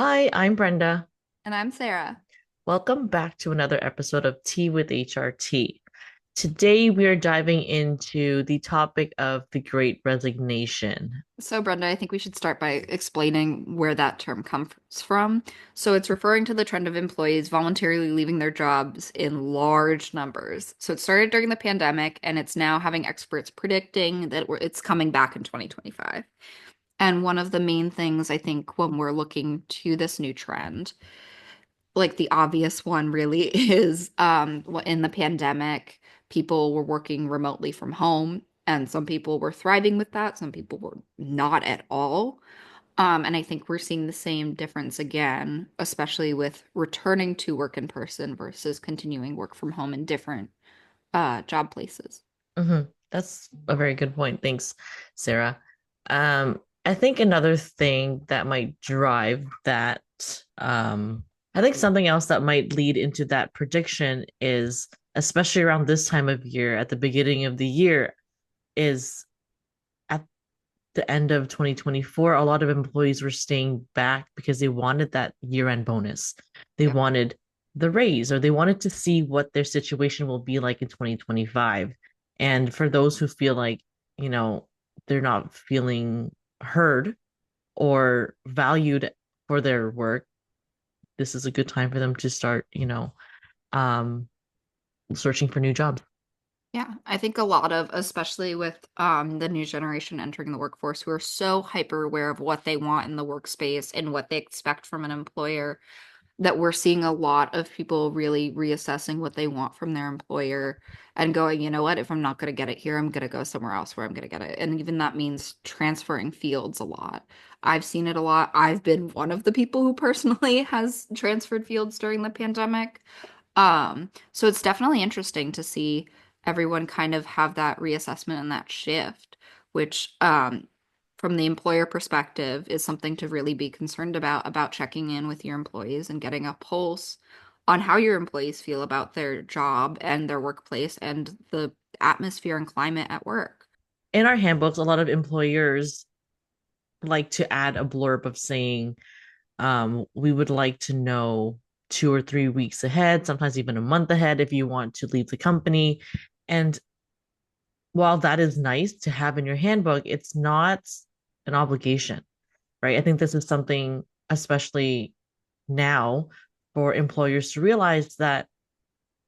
Hi, I'm Brenda. And I'm Sarah. Welcome back to another episode of Tea with HRT. Today, we are diving into the topic of the Great Resignation. So, Brenda, I think we should start by explaining where that term comes from. So, it's referring to the trend of employees voluntarily leaving their jobs in large numbers. So, it started during the pandemic, and it's now having experts predicting that it's coming back in 2025. And one of the main things I think when we're looking to this new trend, like the obvious one really is in the pandemic, people were working remotely from home, and some people were thriving with that, some people were not at all. And I think we're seeing the same difference again, especially with returning to work in person versus continuing work from home in different job places. That's a very good point. Thanks, Sarah. I think another thing that might drive that, I think something else that might lead into that prediction is, especially around this time of year, at the beginning of the year, is at the end of 2024, a lot of employees were staying back because they wanted that year-end bonus. They Yeah. wanted the raise, or they wanted to see what their situation will be like in 2025. And for those who feel like, you know, they're not feeling heard or valued for their work, this is a good time for them to start, um, searching for new jobs. Yeah, I think a lot of, especially with the new generation entering the workforce, who are so hyper aware of what they want in the workspace and what they expect from an employer, that we're seeing a lot of people really reassessing what they want from their employer and going, you know what, if I'm not going to get it here, I'm going to go somewhere else where I'm going to get it. And even that means transferring fields a lot. I've seen it a lot. I've been one of the people who personally has transferred fields during the pandemic. So it's definitely interesting to see everyone kind of have that reassessment and that shift, which from the employer perspective is something to really be concerned about checking in with your employees and getting a pulse on how your employees feel about their job and their workplace and the atmosphere and climate at work. In our handbooks, a lot of employers like to add a blurb of saying, we would like to know 2 or 3 weeks ahead, sometimes even a month ahead if you want to leave the company. And while that is nice to have in your handbook, it's not an obligation, right? I think this is something, especially now, for employers to realize that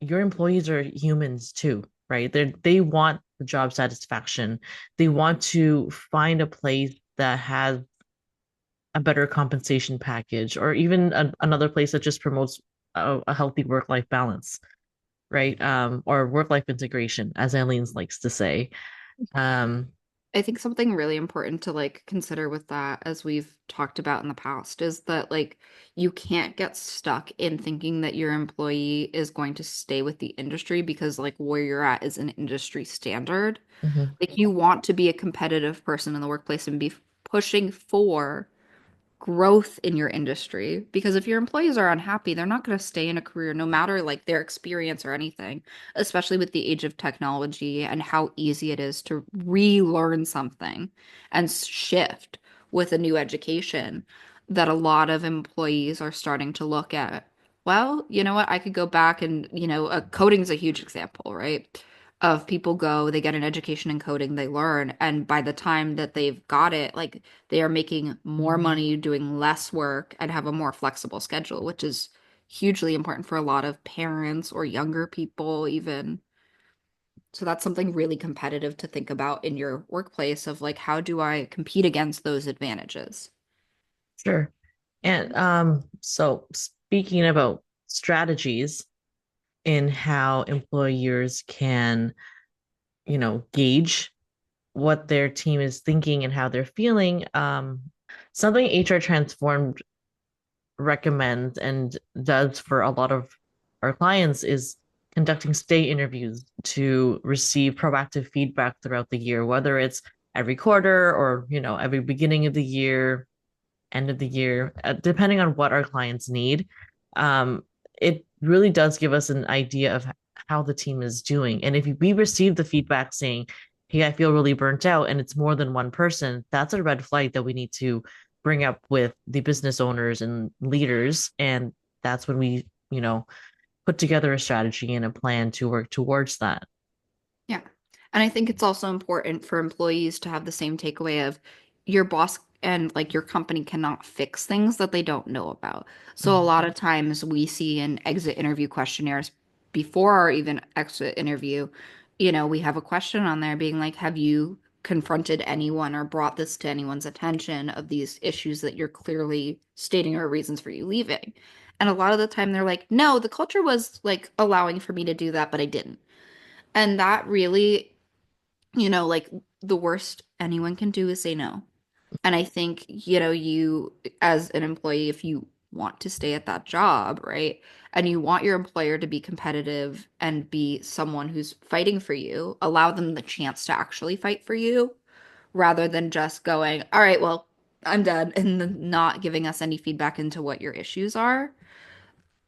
your employees are humans too, right? They want the job satisfaction. They want to find a place that has a better compensation package, or even another place that just promotes a healthy work-life balance, right? Or work-life integration, as Eileen likes to say. Um, I think something really important to like consider with that, as we've talked about in the past, is that like you can't get stuck in thinking that your employee is going to stay with the industry because like where you're at is an industry standard. mhm. Like you want to be a competitive person in the workplace and be pushing for growth in your industry, because if your employees are unhappy, they're not going to stay in a career no matter like their experience or anything, especially with the age of technology and how easy it is to relearn something and shift with a new education, that a lot of employees are starting to look at, well, you know what, I could go back and, coding is a huge example, right? Of people go, they get an education in coding, they learn, and by the time that they've got it, like they are making more money doing less work and have a more flexible schedule, which is hugely important for a lot of parents or younger people, even. So that's something really competitive to think about in your workplace of like, how do I compete against those advantages? Sure. And so speaking about strategies in how employers can, gauge what their team is thinking and how they're feeling, something HR Transformed recommends and does for a lot of our clients is conducting stay interviews to receive proactive feedback throughout the year, whether it's every quarter or, every beginning of the year, end of the year, depending on what our clients need. Um, it really does give us an idea of how the team is doing. And if we receive the feedback saying, hey, I feel really burnt out, and it's more than one person, that's a red flag that we need to bring up with the business owners and leaders. And that's when we, put together a strategy and a plan to work towards that. Yeah. And I think it's also important for employees to have the same takeaway of your boss and like your company cannot fix things that they don't know about. So a Mhm. lot of times we see in exit interview questionnaires before our even exit interview, we have a question on there being like, have you confronted anyone or brought this to anyone's attention of these issues that you're clearly stating are reasons for you leaving? And a lot of the time they're like, no, the culture was like allowing for me to do that, but I didn't. And that really, like the worst anyone can do is say no. And I think, you as an employee, if you want to stay at that job, right? And you want your employer to be competitive and be someone who's fighting for you, allow them the chance to actually fight for you rather than just going, all right, well, I'm done, and then not giving us any feedback into what your issues are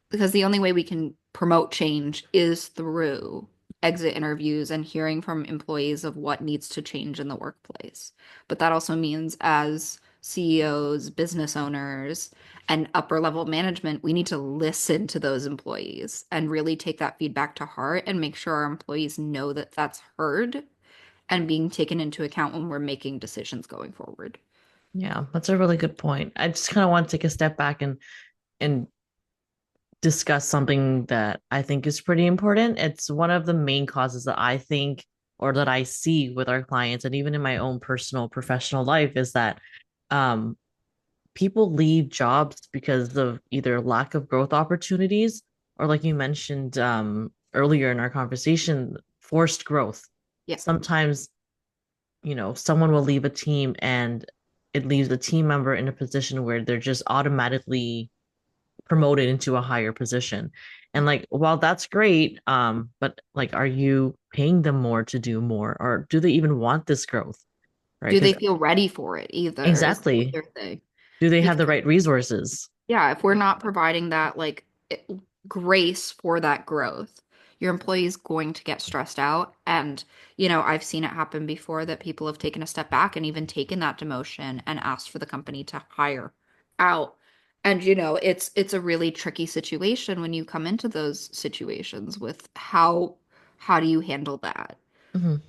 because the only way we can promote change is through exit interviews and hearing from employees of what needs to change in the workplace. But that also means as CEOs, business owners, and upper level management, we need to listen to those employees and really take that feedback to heart and make sure our employees know that that's heard and being taken into account when we're making decisions going forward. Yeah, that's a really good point. I just kind of want to take a step back and discuss something that I think is pretty important. It's one of the main causes that I think or that I see with our clients and even in my own personal professional life is that um, people leave jobs because of either lack of growth opportunities or, like you mentioned earlier in our conversation, forced growth. Yeah. Sometimes, someone will leave a team and it leaves a team member in a position where they're just automatically promoted into a higher position. And like, while that's great, but like, are you paying them more to do more, or do they even want this growth? Right? Do Because they feel ready for it either is the exactly, other thing. do they have the Because right resources? yeah, if we're not providing that like grace for that growth, your employee is going to get stressed out. And, I've seen it happen before that people have taken a step back and even taken that demotion and asked for the company to hire out. And, it's a really tricky situation when you come into those situations with how do you handle that? Mhm.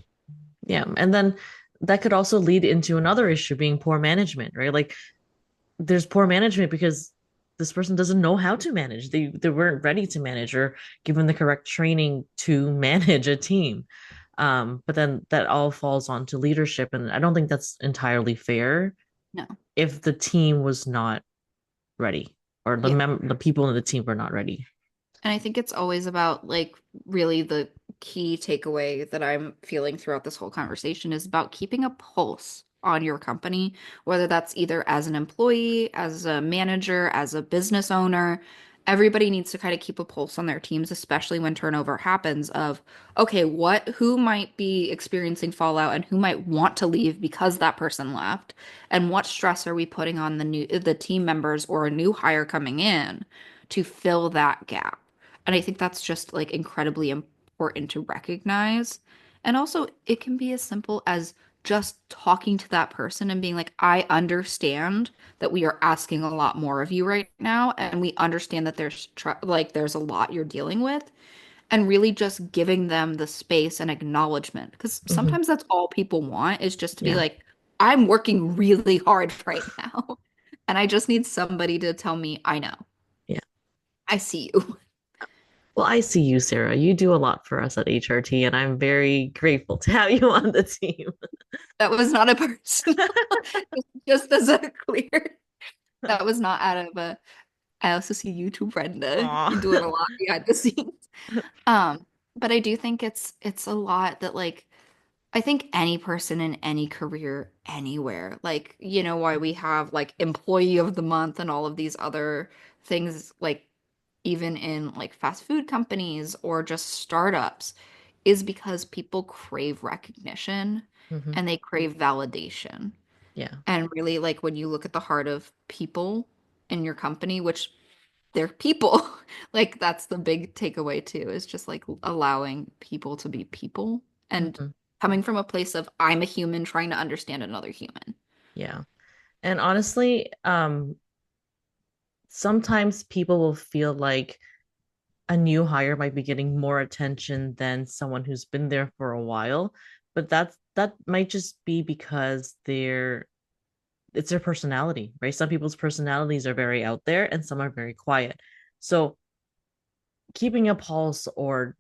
Yeah, and then that could also lead into another issue being poor management, right? Like there's poor management because this person doesn't know how to manage. They weren't ready to manage or given the correct training to manage a team. But then that all falls onto leadership, and I don't think that's entirely fair No. if the team was not ready or Yeah. the people in the team were not ready. And I think it's always about like really the key takeaway that I'm feeling throughout this whole conversation is about keeping a pulse on your company, whether that's either as an employee, as a manager, as a business owner. Everybody needs to kind of keep a pulse on their teams, especially when turnover happens of, okay, who might be experiencing fallout and who might want to leave because that person left, and what stress are we putting on the team members or a new hire coming in to fill that gap. And I think that's just like incredibly important to recognize. And also, it can be as simple as just talking to that person and being like, I understand that we are asking a lot more of you right now. And we understand that there's a lot you're dealing with. And really just giving them the space and acknowledgement. Because Hmm. sometimes that's all people want is just to be Yeah, like, I'm working really hard right now. And I just need somebody to tell me, I know, yeah. I see you. Well, I see you, Sarah. You do a lot for us at HRT, and I'm very grateful to have you on the team. That was not a personal, just as a clear. That was not out of a. I also see you too, Brenda. You're Aw. doing a lot behind the scenes. But I do think it's a lot that like I think any person in any career anywhere, like why we have like employee of the month and all of these other things, like even in like fast food companies or just startups, is because people crave recognition Hmm. and they crave validation. Yeah. And really, like when you look at the heart of people in your company, which they're people, like that's the big takeaway too, is just like allowing people to be people and Hmm. coming from a place of I'm a human trying to understand another human. Yeah. And honestly, sometimes people will feel like a new hire might be getting more attention than someone who's been there for a while, but that might just be because it's their personality, right? Some people's personalities are very out there and some are very quiet. So keeping a pulse or,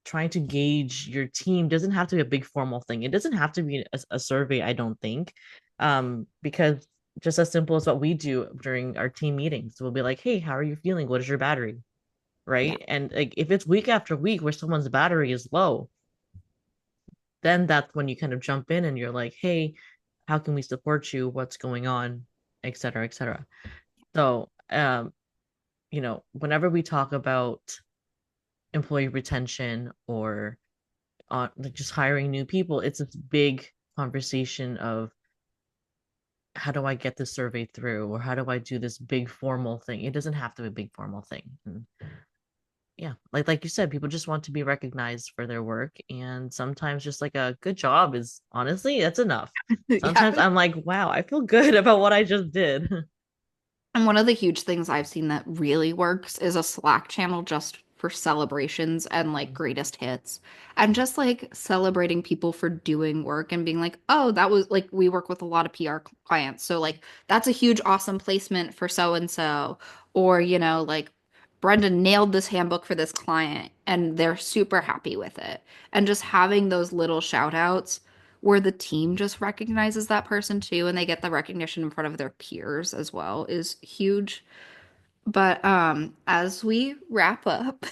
trying to gauge your team doesn't have to be a big formal thing. It doesn't have to be a survey, I don't think. Because just as simple as what we do during our team meetings, we'll be like, hey, how are you feeling? What is your battery? Yeah. Right. And like if it's week after week where someone's battery is low, then that's when you kind of jump in and you're like, hey, how can we support you? What's going on? Et cetera, et cetera. So whenever we talk about employee retention or like just hiring new people, it's this big conversation of how do I get this survey through or how do I do this big formal thing? It doesn't have to be a big formal thing. And yeah, like you said, people just want to be recognized for their work, and sometimes just like a good job is honestly that's enough. Yeah. Sometimes I'm like, wow, I feel good about what I just did. And one of the huge things I've seen that really works is a Slack channel just for celebrations and like greatest hits. And just like celebrating people for doing work and being like, oh, that was like we work with a lot of PR clients. So like that's a huge awesome placement for so and so. Or, like Brenda nailed this handbook for this client and they're super happy with it. And just having those little shout outs where the team just recognizes that person too and they get the recognition in front of their peers as well is huge. But as we wrap up,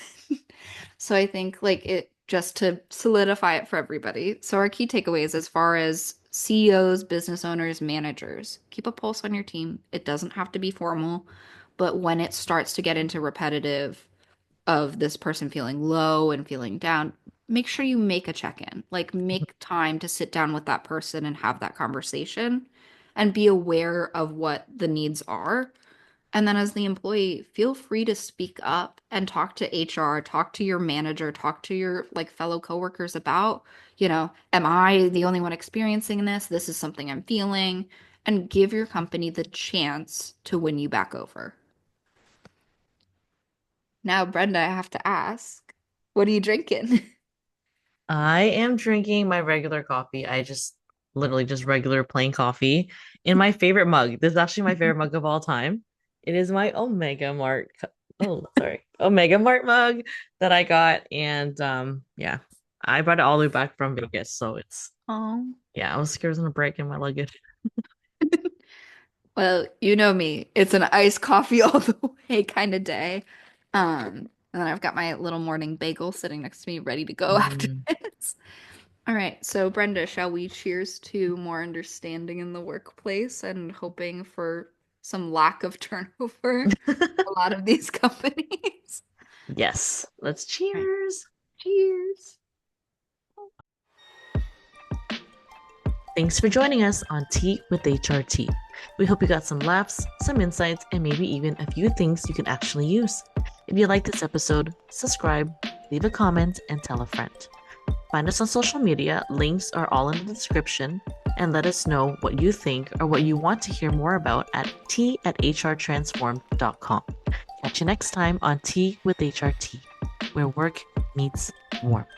so I think like it just to solidify it for everybody. So our key takeaways as far as CEOs, business owners, managers, keep a pulse on your team. It doesn't have to be formal, but when it starts to get into repetitive of this person feeling low and feeling down, make sure you make a check-in. Like make time to sit down with that person and have that conversation and be aware of what the needs are. And then as the employee, feel free to speak up and talk to HR, talk to your manager, talk to your like fellow coworkers about, am I the only one experiencing this? This is something I'm feeling, and give your company the chance to win you back over. Now, Brenda, I have to ask, what are you drinking? I am drinking my regular coffee. I just literally just regular plain coffee in my favorite mug. This is actually my favorite mug of all time. It is my Omega Mart. Oh, sorry. Omega Mart mug that I got. And yeah, I brought it all the way back from Vegas. So Oh, yeah, I was scared it was gonna break in my luggage. well, you know me. It's an iced coffee all the way kind of day. And then I've got my little morning bagel sitting next to me, ready to go after Mm. this. All right, so Brenda, shall we cheers to more understanding in the workplace and hoping for some lack of turnover a lot of these companies? Yes, let's All right, cheers. cheers. Thanks for joining us on Tea with HRT. We hope you got some laughs, some insights, and maybe even a few things you can actually use. If you like this episode, subscribe, leave a comment, and tell a friend. Find us on social media, links are all in the description, and let us know what you think or what you want to hear more about at tea@hrtransformed.com. Catch you next time on Tea with HRT, where work meets warmth.